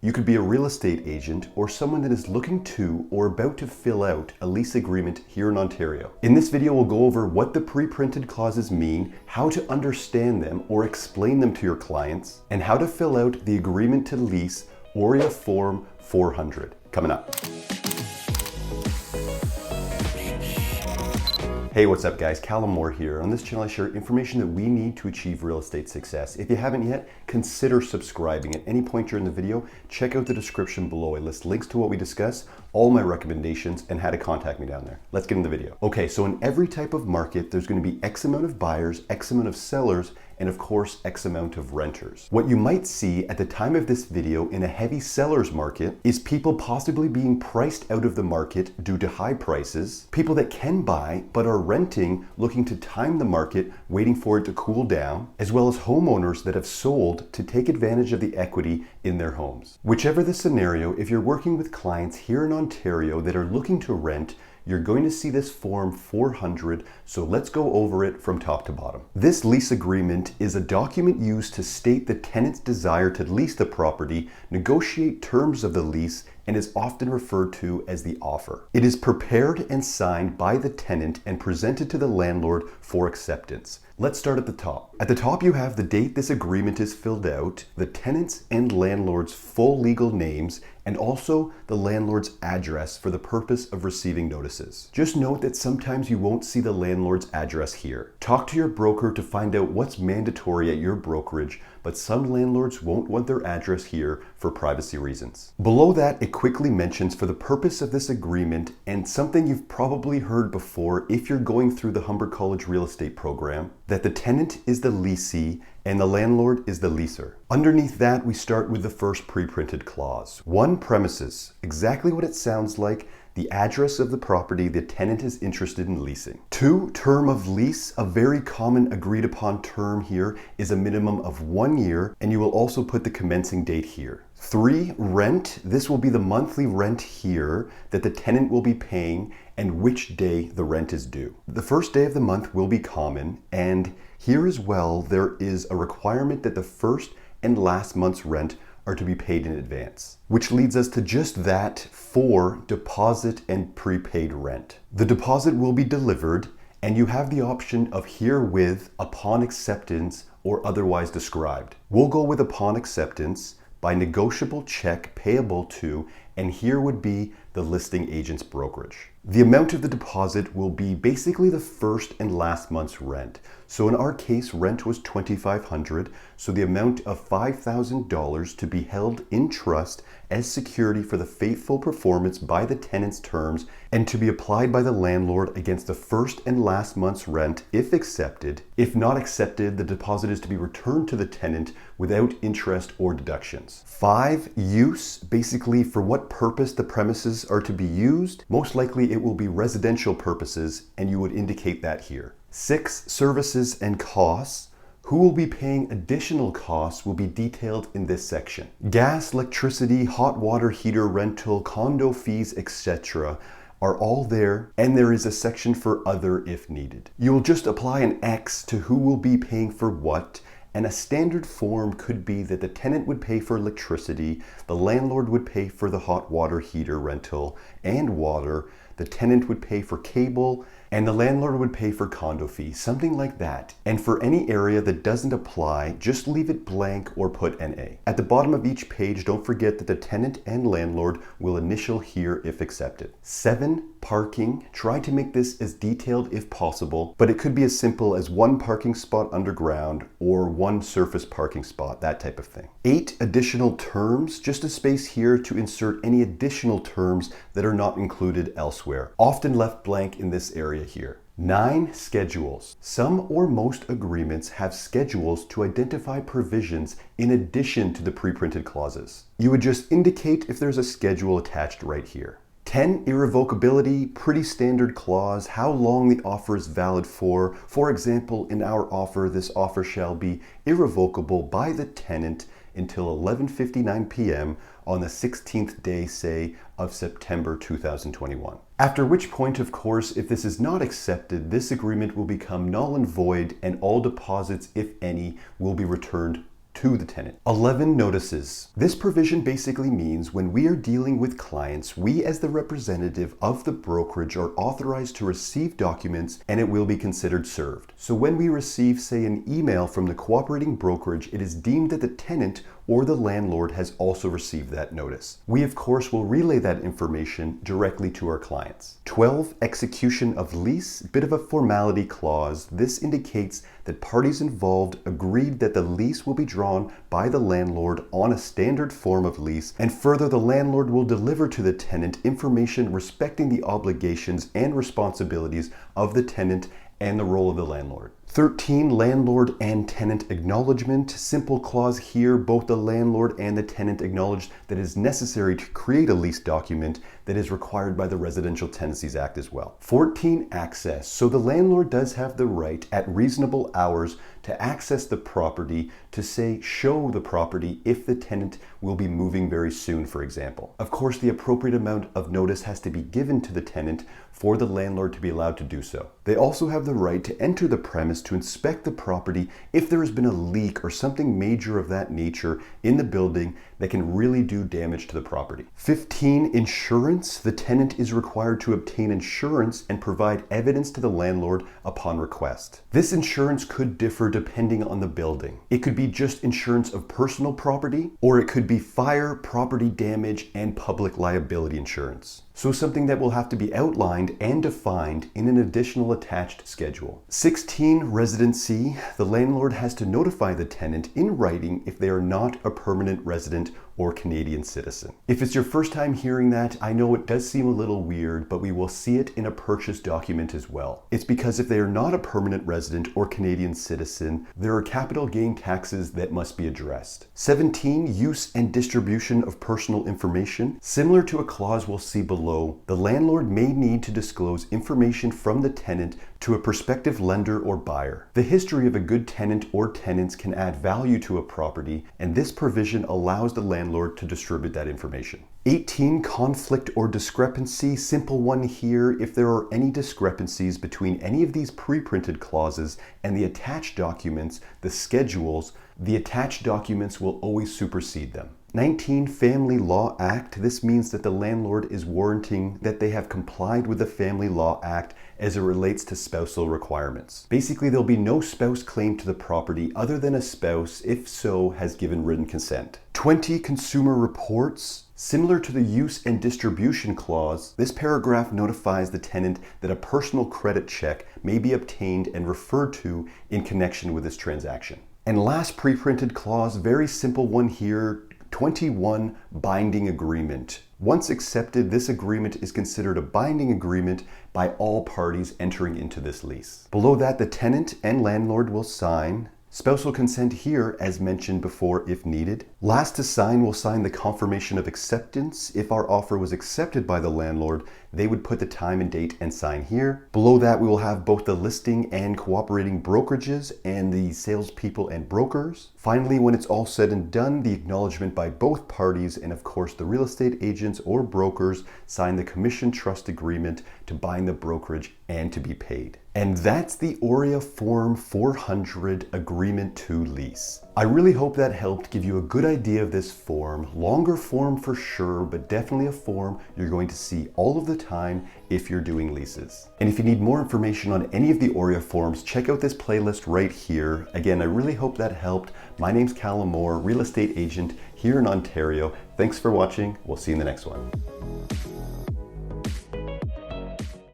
You could be a real estate agent or someone that is looking to or about to fill out a lease agreement here in Ontario. In this video, we'll go over what the pre-printed clauses mean, how to understand them or explain them to your clients, and how to fill out the agreement to lease OREA Form 400. Coming up. Hey, what's up guys? Callum Moore here. On this channel I share information that we need to achieve real estate success. If you haven't yet, consider subscribing. At any point during the video, check out the description below. I list links to what we discuss, all my recommendations, and how to contact me down there. Let's get in the video. Okay, so in every type of market, there's going to be X amount of buyers, X amount of sellers, and of course, X amount of renters. What you might see at the time of this video in a heavy seller's market is people possibly being priced out of the market due to high prices, people that can buy but are renting, looking to time the market, waiting for it to cool down, as well as homeowners that have sold to take advantage of the equity in their homes. Whichever the scenario, if you're working with clients here in Ontario that are looking to rent, you're going to see this Form 400, so let's go over it from top to bottom. This lease agreement is a document used to state the tenant's desire to lease the property, negotiate terms of the lease, and is often referred to as the offer. It is prepared and signed by the tenant and presented to the landlord for acceptance. Let's start at the top. At the top you have the date this agreement is filled out, the tenant's and landlord's full legal names, and also the landlord's address for the purpose of receiving notices. Just note that sometimes you won't see the landlord's address here. Talk to your broker to find out what's mandatory at your brokerage, but some landlords won't want their address here for privacy reasons. Below that, it quickly mentions for the purpose of this agreement, and something you've probably heard before if you're going through the Humber College real estate program, that the tenant is the leasee and the landlord is the leaser. Underneath that, we start with the first pre-printed clause. 1, premises, exactly what it sounds like, the address of the property the tenant is interested in leasing. 2, term of lease, a very common agreed upon term here is a minimum of 1 year, and you will also put the commencing date here. 3, rent, this will be the monthly rent here that the tenant will be paying and which day the rent is due. The first day of the month will be common, and here as well there is a requirement that the first and last month's rent are to be paid in advance, which leads us to just that for deposit and prepaid rent. The deposit will be delivered, and you have the option of herewith, upon acceptance, or otherwise described. We'll go with upon acceptance by negotiable check payable to, and here would be the listing agent's brokerage. The amount of the deposit will be basically the first and last month's rent. So in our case, rent was $2,500, so the amount of $5,000 to be held in trust as security for the faithful performance by the tenant's terms and to be applied by the landlord against the first and last month's rent if accepted. If not accepted, the deposit is to be returned to the tenant without interest or deductions. 5, use, basically for what purpose the premises are to be used. Most likely it will be residential purposes, and you would indicate that here. 6, services and costs. Who will be paying additional costs will be detailed in this section. Gas, electricity, hot water heater rental, condo fees, etc. are all there, and there is a section for other if needed. You will just apply an X to who will be paying for what, and a standard form could be that the tenant would pay for electricity, the landlord would pay for the hot water heater rental and water, the tenant would pay for cable, and the landlord would pay for condo fees, something like that. And for any area that doesn't apply, just leave it blank or put NA. At the bottom of each page, don't forget that the tenant and landlord will initial here if accepted. 7, parking. Try to make this as detailed if possible, but it could be as simple as 1 parking spot underground or 1 surface parking spot, that type of thing. 8, additional terms. Just a space here to insert any additional terms that are not included elsewhere, often left blank in this area here. 9, schedules. Some or most agreements have schedules to identify provisions in addition to the pre-printed clauses. You would just indicate if there's a schedule attached right here. 10, irrevocability, pretty standard clause, how long the offer is valid for. For example, in our offer, this offer shall be irrevocable by the tenant until 11:59 p.m. on the 16th day, say, of September 2021. After which point, of course, if this is not accepted, this agreement will become null and void and all deposits, if any, will be returned to the tenant. 11 notices. This provision basically means when we are dealing with clients, we as the representative of the brokerage are authorized to receive documents and it will be considered served. So when we receive, say, an email from the cooperating brokerage, it is deemed that the tenant or the landlord has also received that notice. We, of course, will relay that information directly to our clients. 12, execution of lease. Bit of a formality clause. This indicates that parties involved agreed that the lease will be drawn by the landlord on a standard form of lease, and further, the landlord will deliver to the tenant information respecting the obligations and responsibilities of the tenant and the role of the landlord. 13, landlord and tenant acknowledgement. Simple clause here, both the landlord and the tenant acknowledge that it is necessary to create a lease document that is required by the Residential Tenancies Act as well. 14, access. So the landlord does have the right at reasonable hours to access the property to, say, show the property if the tenant will be moving very soon, for example. Of course, the appropriate amount of notice has to be given to the tenant for the landlord to be allowed to do so. They also have the right to enter the premise to inspect the property if there has been a leak or something major of that nature in the building that can really do damage to the property. 15, insurance. The tenant is required to obtain insurance and provide evidence to the landlord upon request. This insurance could differ depending on the building. It could be just insurance of personal property, or it could be fire, property damage, and public liability insurance. So something that will have to be outlined and defined in an additional attached schedule. 16, residency. The landlord has to notify the tenant in writing if they are not a permanent resident or Canadian citizen. If it's your first time hearing that, I know it does seem a little weird, but we will see it in a purchase document as well. It's because if they are not a permanent resident or Canadian citizen, there are capital gain taxes that must be addressed. 17, use and distribution of personal information. Similar to a clause we'll see below, the landlord may need to disclose information from the tenant to a prospective lender or buyer. The history of a good tenant or tenants can add value to a property, and this provision allows the landlord to distribute that information. 18, conflict or discrepancy. Simple one here. If there are any discrepancies between any of these pre-printed clauses and the attached documents, the schedules, the attached documents will always supersede them. 19, Family Law Act. This means that the landlord is warranting that they have complied with the Family Law Act as it relates to spousal requirements. Basically, there'll be no spouse claim to the property other than a spouse, if so, has given written consent. 20, Consumer Reports. Similar to the use and distribution clause, this paragraph notifies the tenant that a personal credit check may be obtained and referred to in connection with this transaction. And last pre-printed clause, very simple one here, 21, binding agreement. Once accepted, this agreement is considered a binding agreement by all parties entering into this lease. Below that, the tenant and landlord will sign. Spousal consent here, as mentioned before, if needed. Last to sign will sign the confirmation of acceptance. If our offer was accepted by the landlord, they would put the time and date and sign here. Below that, we will have both the listing and cooperating brokerages and the salespeople and brokers. Finally, when it's all said and done, the acknowledgement by both parties and of course the real estate agents or brokers sign the commission trust agreement to bind the brokerage and to be paid. And that's the OREA Form 400 Agreement to Lease. I really hope that helped give you a good idea of this form. Longer form for sure, but definitely a form you're going to see all of the time if you're doing leases. And if you need more information on any of the OREA forms, check out this playlist right here. Again, I really hope that helped. My name's Callum Moore, real estate agent here in Ontario. Thanks for watching. We'll see you in the next one.